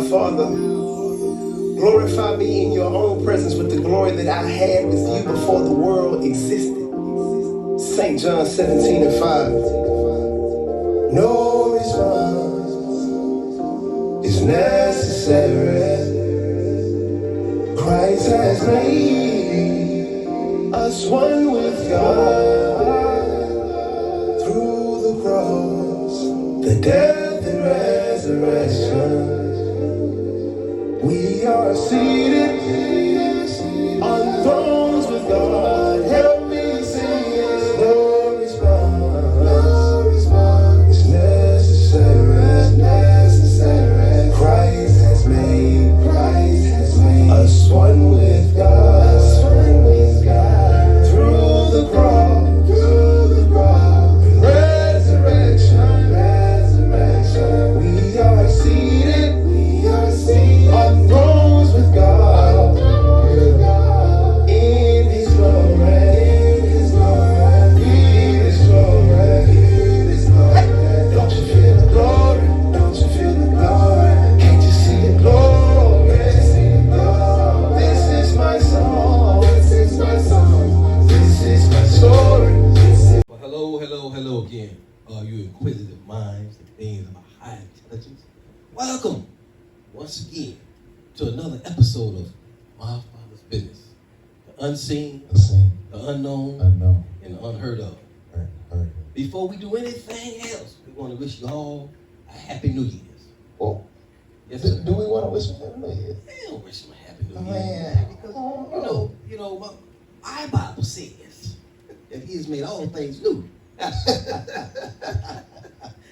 Father, glorify me in your own presence with the glory that I had with you before the world existed. St. John 17:5. No response is necessary. Christ has made us one with God through the cross, the death and resurrection. We are seated on thrones with God. Help me sing it. No response is necessary. Christ has made us one with God through the cross and resurrection. We are seated on thrones with God in His glory. Don't you feel the glory? Don't you feel the glory? Can't you see the glory? This is my song. This is my story. Well, hello again. You inquisitive minds and beings of a high intelligence. Welcome once again to another episode of My Father's Business. The unseen, the unknown, and the unheard of. Before we do anything else, we want to wish you all a Happy New Year's. Well, Yes, sir. do we want to wish him Happy New Year? They don't wish them a Happy New Year. Man. Because, our Bible says that He has made all things new.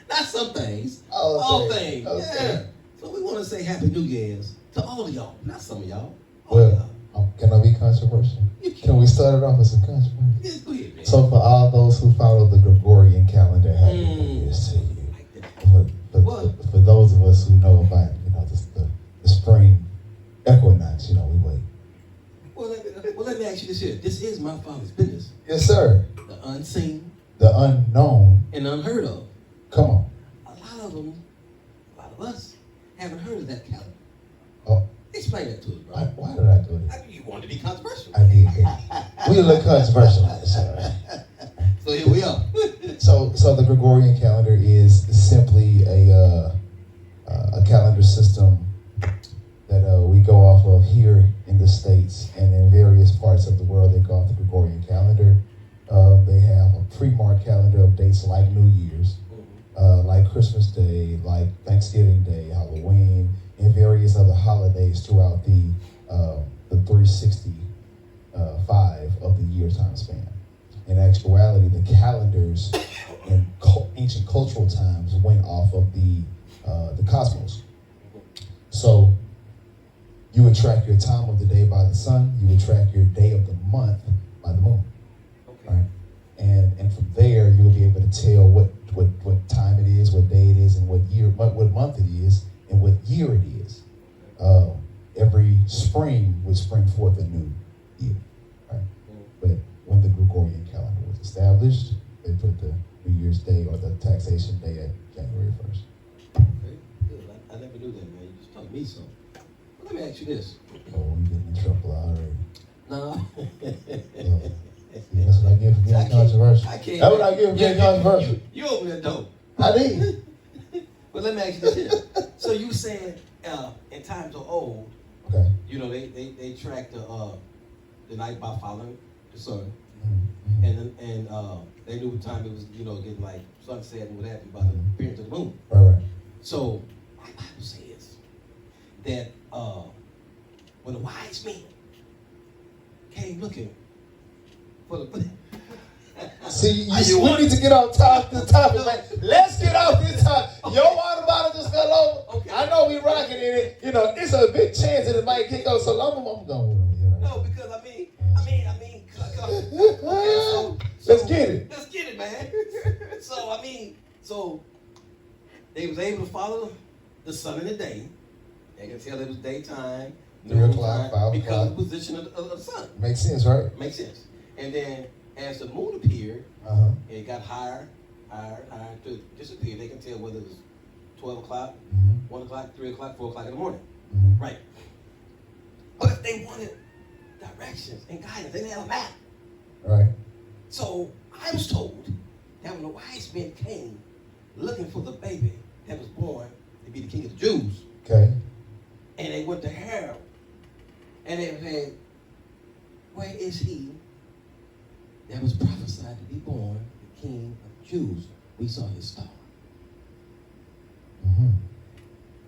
Not some things, all things. Okay. Yeah. So we want to say Happy New Year's to all of y'all, not some of y'all. All of Well, y'all. can I be controversial? You Can we start it off with some controversy? Yeah, go ahead, man. So for all those who follow the Gregorian calendar, Happy New Year's to you. Like that. For those of us who know about, the spring equinox, we wait. Well, let me ask you this here. This is my Father's business. Yes, sir. The unseen The unknown. and unheard of. Come on. A lot of us haven't heard of that calendar. Oh, Explain that to us, bro. why did I do this? You wanted to be controversial. I did. We a little controversial on this, all right? So here we are. So the Gregorian calendar is simply a calendar system that we go off of here in the States, and in various parts of the world they go off the Gregorian calendar. They have a pre-marked calendar of dates like New Year's, like Christmas Day, like Thanksgiving Day, Halloween, and various other holidays throughout the 365 of the year time span. In actuality, the calendars in ancient cultural times went off of the cosmos. So you would track your time of the day by the sun. You would track your day of the month by the moon. Okay. Right? And from there, you'll be able to tell what time it is, what day it is, and what month it is, and what year it is. Every spring would spring forth a new year. Right? But when the Gregorian calendar was established, they put the New Year's Day or the taxation day at January 1st. Okay, good. I never knew that, man. You just taught me something. Well, let me ask you this. Oh, we getting in trouble already. No. See, that's what I get for being controversial. I can't. That's what I get for being controversial. You open that door. I did. But let me ask you this here. So you said in times of old, Okay. they tracked the night by following the sun, Mm-hmm. and they knew what time it was, getting like sunset and what have you by the appearance of the moon. Right. So my Bible says that when the wise men came looking for the See, we need to get off the topic, man. Let's get off this topic. Your water bottle just fell over. Okay. I know we rocking in it. It's a big chance that it might kick over. So I'm going with it. No, because I mean. Let's get it. Let's get it, man. So they was able to follow the sun in the day. They can tell it was daytime, 3 o'clock, 5 o'clock. because of the position of the sun. Makes sense, right? Makes sense. And then as the moon appeared, it got higher to disappear. They can tell whether it was 12 o'clock, 1 o'clock, 3 o'clock, 4 o'clock in the morning. Mm-hmm. Right. But if they wanted directions and guidance, they didn't have a map. Right. So I was told that when the wise men came looking for the baby that was born to be the king of the Jews, Okay. and they went to Herod, and they said, where is he that was prophesied to be born the king of the Jews? We saw his star. Mm-hmm.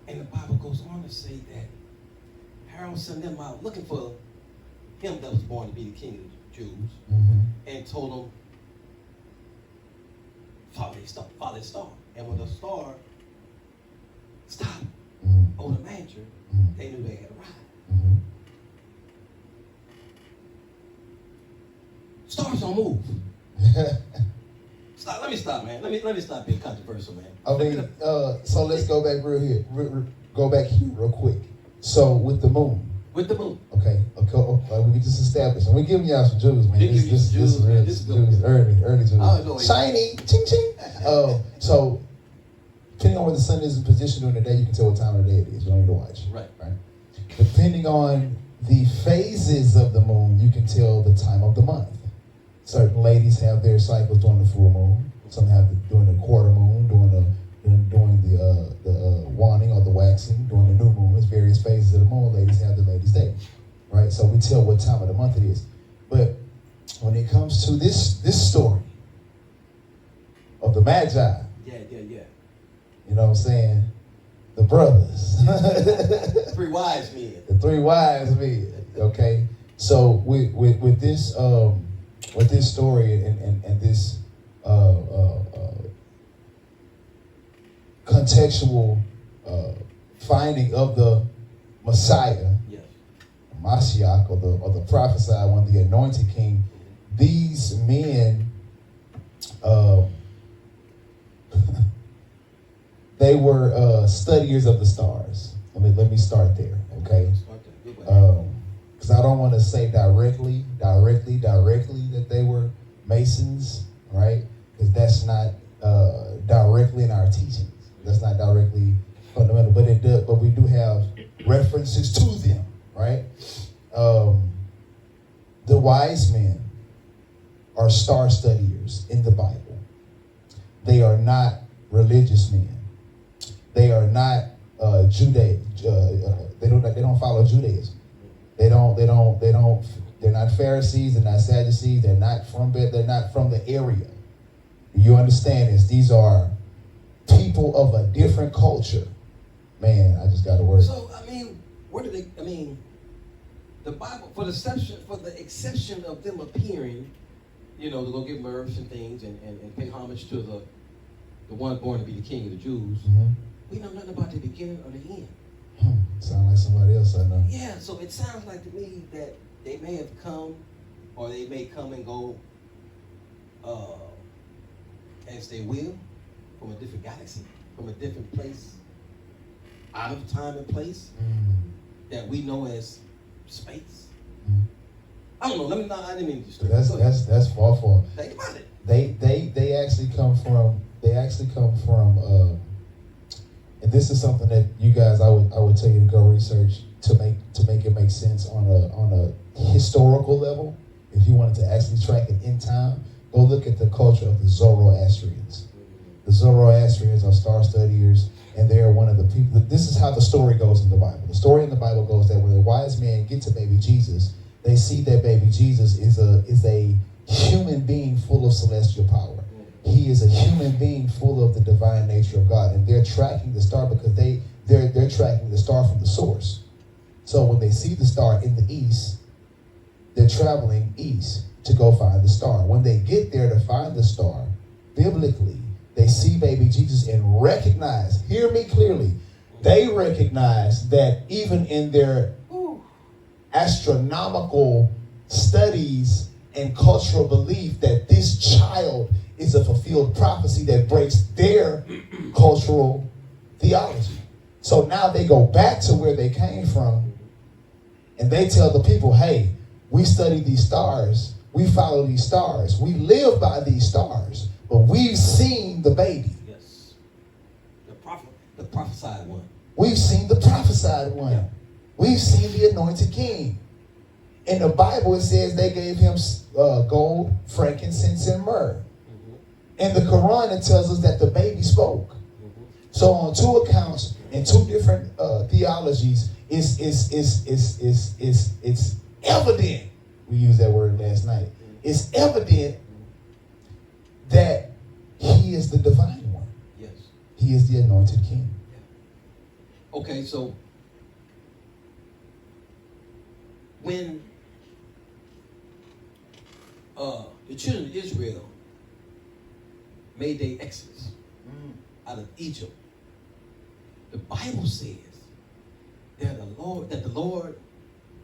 And the Bible goes on to say that Herod sent them out looking for him that was born to be the king of the Jews, Mm-hmm. and told them, follow his star. And when the star stopped Mm-hmm. over the manger, Mm-hmm. they knew they had arrived. Mm-hmm. Stars don't move. Stop. Let me stop, man. Let me stop being controversial, man. I mean, so let's go back go back here real quick. So with the moon, With the moon. okay, we can just establish, and we're giving y'all some Jews, man. We give you some Jews, man. This This is is Jews, early Jews. I don't know. Shiny, ching ching. So depending on where the sun is in position during the day, you can tell what time of the day it is. You don't need to watch. Right. Depending on the phases of the moon, you can tell the time of the month. Certain ladies have their cycles during the full moon. Some have during the quarter moon, during the waning or the waxing, during the new moon. There's various phases of the moon. Ladies have the ladies' day, right? So we tell what time of the month it is. But when it comes to this story of the Magi, Yeah. you know what I'm saying? The brothers. 3 wise men. The 3 wise men. Okay. So with this story and this contextual finding of the Messiah, Yes. Mashiach, or the prophesied one, the anointed king, these men they were studiers of the stars. Let me start there, okay? Because I don't want to say directly that they were Masons, right? Because that's not directly in our teachings. That's not directly fundamental, but it does. But we do have references to them, right? The wise men are star studiers in the Bible. They are not religious men. They are not They don't follow Judaism. They're not Pharisees. They're not Sadducees. They're not from the area. You understand this? These are people of a different culture. Man, I just got to work. So where do they? The Bible, for the exception of them appearing, to go give them herbs and things and pay homage to the one born to be the king of the Jews. Mm-hmm. We know nothing about the beginning or the end. Sound like somebody else I know. Yeah, so it sounds like to me that they may have come, or they may come and go as they will, from a different galaxy, from a different place, out of time and place, that we know as space. I don't know. I didn't mean to disturb. That's far. Think about it. They actually come from. And this is something that you guys, I would tell you to go research to make it make sense on a historical level. If you wanted to actually track it in time, go look at the culture of the Zoroastrians. The Zoroastrians are star studiers, and they're one of the people. This is how the story goes in the Bible. The story in the Bible goes that when the wise men get to baby Jesus, they see that baby Jesus is a human being full of celestial power. He is a human being full of the divine nature of God, and they're tracking the star because they're tracking the star from the source. So when they see the star in the east, they're traveling east to go find the star. When they get there to find the star, biblically, they see baby Jesus and recognize, hear me clearly, they recognize that even in their astronomical studies and cultural belief that this child is a fulfilled prophecy that breaks their cultural theology. So now they go back to where they came from and they tell the people, hey, we study these stars, we follow these stars, we live by these stars, but we've seen the baby. Yes. The prophesied one. We've seen the prophesied one. We've seen the anointed king. In the Bible, it says they gave him gold, frankincense, and myrrh. In the Quran, it tells us that the baby spoke. So on two accounts, in two different theologies, it's evident. We used that word last night. It's evident that he is the divine one. Yes. He is the anointed king. Okay, so when the children of Israel made their exodus out of Egypt, the Bible says that the Lord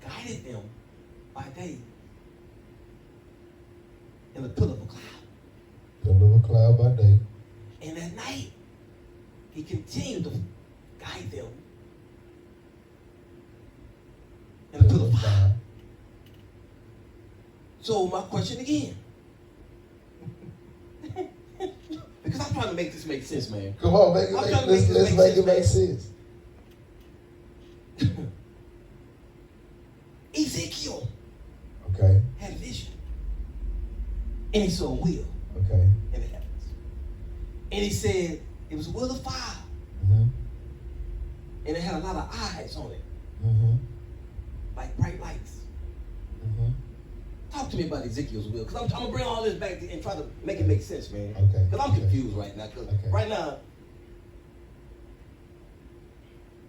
guided them by day in a pillar of a cloud. Pillar of a cloud by day. And at night, he continued to guide them in a pillar of fire. So my question again, because I'm trying to make this make sense, man. Come on, let's make it make sense. Ezekiel, okay, had a vision, and he saw a wheel, okay, in the heavens, and he said it was a wheel of fire, and it had a lot of eyes on it, like bright lights. Talk to me about Ezekiel's will, because I'm going to bring all this back and try to make it make sense, man. Okay. Because I'm confused right now. Because right now,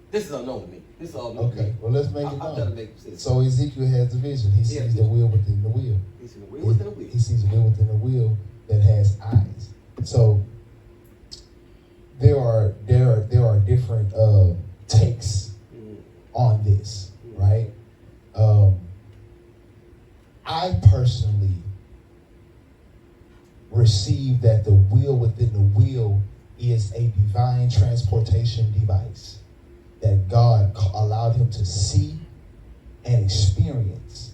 this is unknown to me. This is all new to me. Okay, well, let's make it I'm known. trying to make sense. So Ezekiel has the vision. He sees the wheel within the wheel. He sees the wheel within the wheel. He sees a wheel within a wheel that has eyes. So there are different takes on this, right? I personally receive that the wheel within the wheel is a divine transportation device that God allowed him to see and experience.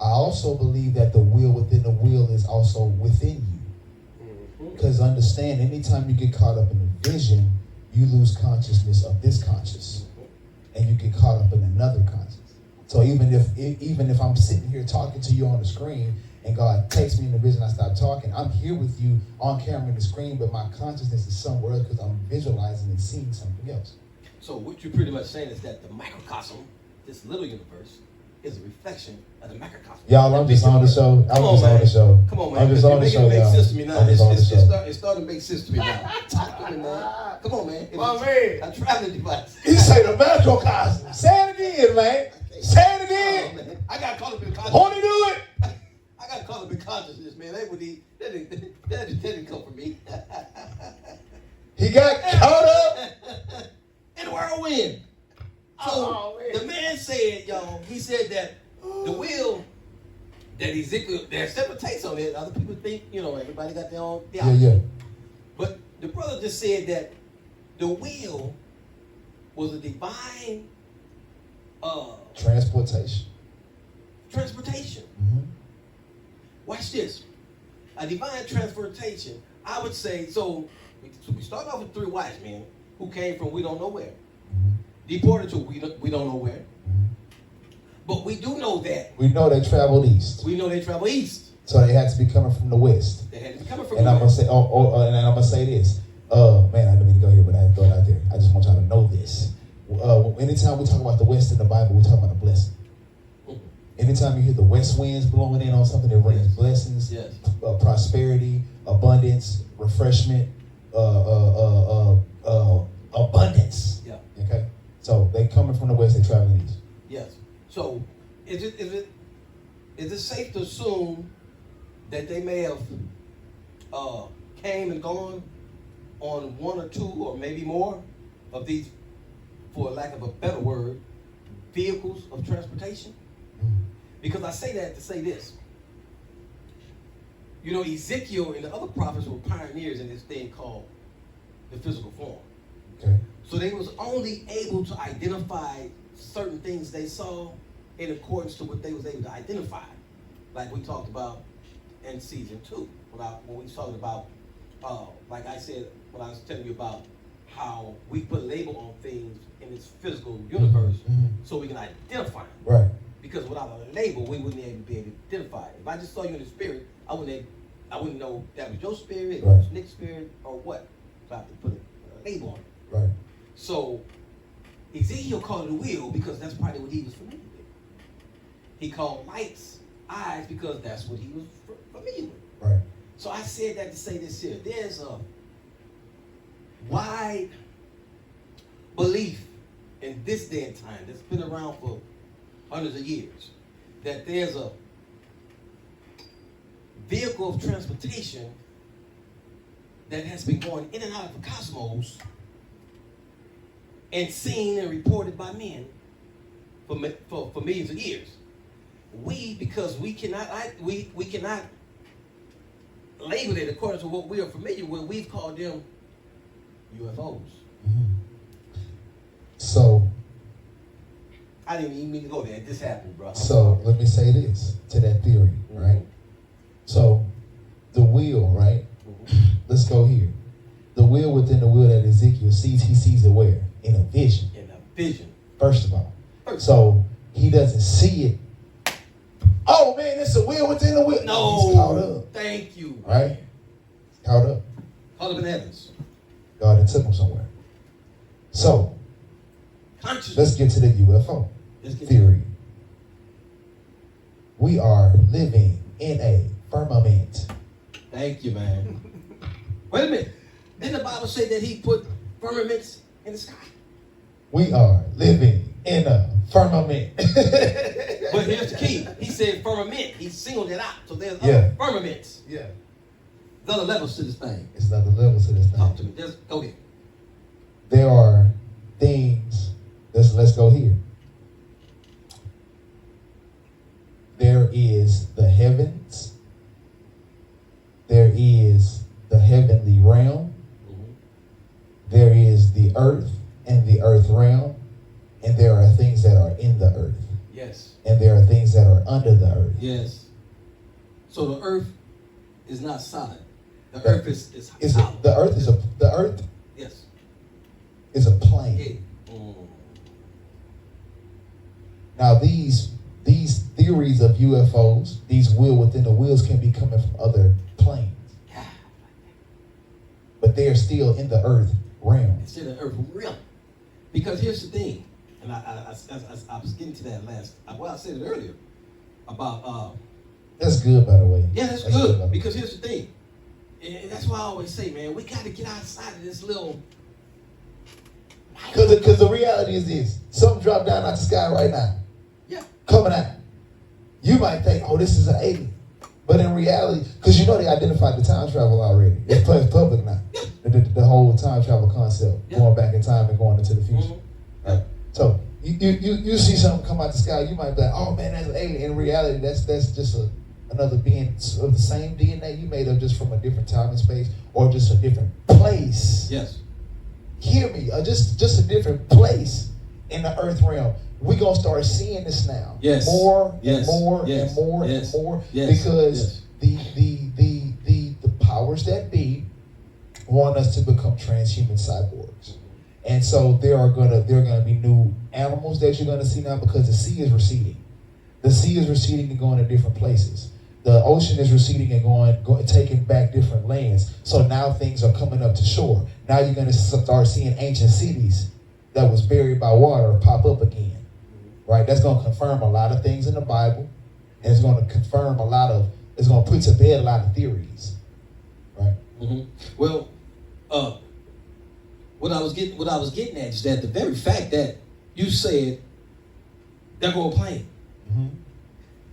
I also believe that the wheel within the wheel is also within you. Because understand, anytime you get caught up in a vision, you lose consciousness of this conscious. And you get caught up in another conscious. So even if I'm sitting here talking to you on the screen and God takes me in the vision, I stop talking, I'm here with you on camera in the screen, but my consciousness is somewhere else because I'm visualizing and seeing something else. So what you're pretty much saying is that the microcosm, this little universe, is a reflection of the macrocosm. Y'all, I'm just on the show. I'm just on the show. Come on, man. I'm just on the show, y'all. It makes sense to me now. I'm just on the show. It's starting to make sense to me now. Talk to me, man. Come on, man. My man. A traveling device. He say the macrocosm. Say it again, man. Say it again. Oh, I got caught up in consciousness. Won't he do it? I got caught up in consciousness, man. That didn't come from me. He got caught up in the whirlwind. So the man said, y'all, he said that the wheel that Ezekiel, there's several takes on it. Other people think, everybody got their own theology. Yeah. But the brother just said that the wheel was a divine transportation. Watch this. A divine transportation, I would say, so we start off with 3 wise men who came from we don't know where. Deported to we don't know where. But we do know that. We know they traveled east. We know they traveled east. So they had to be coming from the west. They had to be coming from and the I'm west. And I'm gonna say this. Man, I didn't mean to go here, but I had to throw it out there. I just want y'all to know this. Anytime we talk about the west in the Bible, we talk about a blessing. Anytime you hear the west winds blowing in on something, it brings blessings, prosperity, abundance, refreshment, abundance. Yeah. Okay. So they coming from the west, they traveling east. Yes. So is it safe to assume that they may have came and gone on 1 or 2 or maybe more of these, for lack of a better word, vehicles of transportation? Because I say that to say this. Ezekiel and the other prophets were pioneers in this thing called the physical form. Okay. So they was only able to identify certain things they saw in accordance to what they was able to identify. Like we talked about in season 2, when we was talking about, like I said, when I was telling you about how we put a label on things in this physical universe so we can identify them. Right. Because without a label, we wouldn't even be able to identify it. If I just saw you in the spirit, I wouldn't know that was your spirit, it was Nick's spirit, or what. So I have to put a label on it. Right. So Ezekiel called it a wheel because that's probably what he was familiar with. He called lights eyes because that's what he was familiar with. Right. So I said that to say this here. There's a wide belief in this day and time that's been around for hundreds of years that there's a vehicle of transportation that has been going in and out of the cosmos and seen and reported by men for millions of years. Because we cannot label it according to what we are familiar with, we've called them UFOs. So I didn't even mean to go there. It just happened, bro. So let me say this to that theory, right? So the wheel, right? Let's go here. The wheel within the wheel that Ezekiel sees, he sees it where? In a vision. In a vision. First of all. So he doesn't see it. Oh man, it's a wheel within a wheel. No, he's caught up. Thank you. Right? Caught up. Caught up in heavens. God had took him somewhere. So let's get to the UFO theory. We are living in a firmament. Thank you, man. Wait a minute. Didn't the Bible say that he put firmaments in the sky? We are living in a firmament. But here's the key. He said firmament. He singled it out. So there's other firmaments. Yeah. There's other levels to this thing. It's other levels to this thing. Talk to me. Just go ahead. There are things. Let's go here. There is the heavens. There is the heavenly realm. There is the earth and the earth realm. And there are things that are in the earth. Yes. And there are things that are under the earth. Yes. So the earth is not solid. The earth is solid. The earth yes. is a plane. Now these theories of UFOs, these wheel within the wheels, can be coming from other planes. But they are still in the earth realm. It's in the earth realm. Because here's the thing, and I was getting to that last, well, I said it earlier, about... that's good, by the way. Yeah, that's good, because here's the thing. And that's why I always say, man, we got to get outside of this little... Because the reality is this. Something dropped down out the sky right now. Yeah. Coming out. You might think, oh, this is an alien. But in reality, because you know they identified the time travel already. It's public now. The whole time travel concept, going back in time and going into the future. Right? So you see something come out the sky, you might be like, oh man, that's an alien. In reality, that's just another being of the same DNA you made up, just from a different time and space, or just a different place. Yes. Hear me, just a different place in the earth realm. We're going to start seeing this now. Yes. More yes. and more yes. and more yes. and more. Yes. Because the powers that be want us to become transhuman cyborgs. And so there are gonna be new animals that you're gonna see now, because the sea is receding. The sea is receding and going to different places. The ocean is receding and going taking back different lands. So now things are coming up to shore. Now you're gonna start seeing ancient cities that was buried by water pop up again. Right? That's gonna confirm a lot of things in the Bible. And it's gonna confirm it's gonna put to bed a lot of theories. Right? Mm-hmm. Well, what I was getting at is that the very fact that you said there go a plane,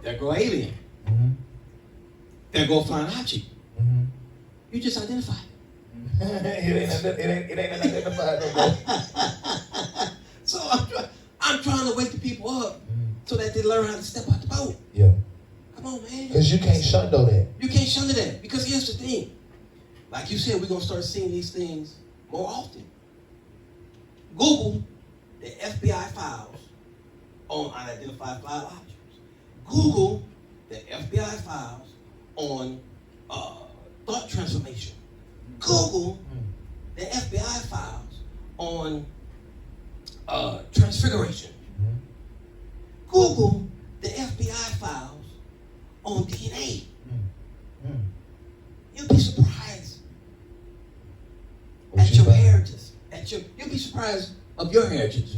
there go alien, there go flying object, you just identified it ain't identified no more. So I'm trying to wake the people up so that they learn how to step out the boat. Yeah. Come on, man. Because you can't shundo that. You can't shundo that. Because here's the thing. Like you said, we're going to start seeing these things more often. Google the FBI files on unidentified flying objects. Google the FBI files on thought transformation. Google the FBI files on transfiguration. Google the FBI files on DNA. You'll be surprised at your heritage. You'll be surprised of your heritage,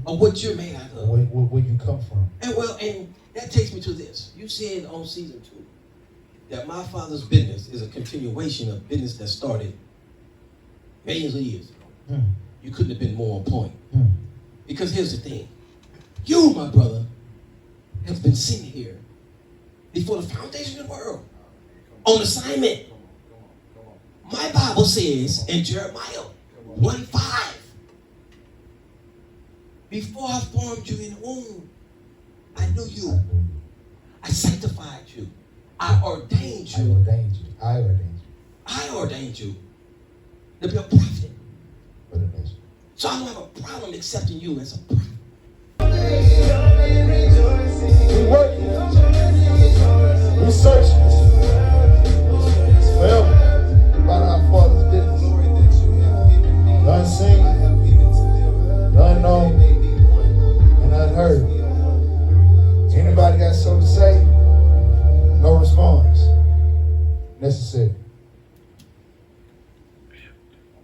of what you're made out of. Where you come from. And that takes me to this. You said on season 2 that my father's business is a continuation of business that started millions of years ago. You couldn't have been more on point. Because here's the thing. You, my brother, have been sent here before the foundation of the world on assignment. My Bible says in Jeremiah 1:5, before I formed you in the womb, I knew you. I sanctified you. I ordained you. I ordained you to be a prophet. So I don't have a problem accepting you as a prophet. We working. We searching. Forever about our Father's business. Unseen.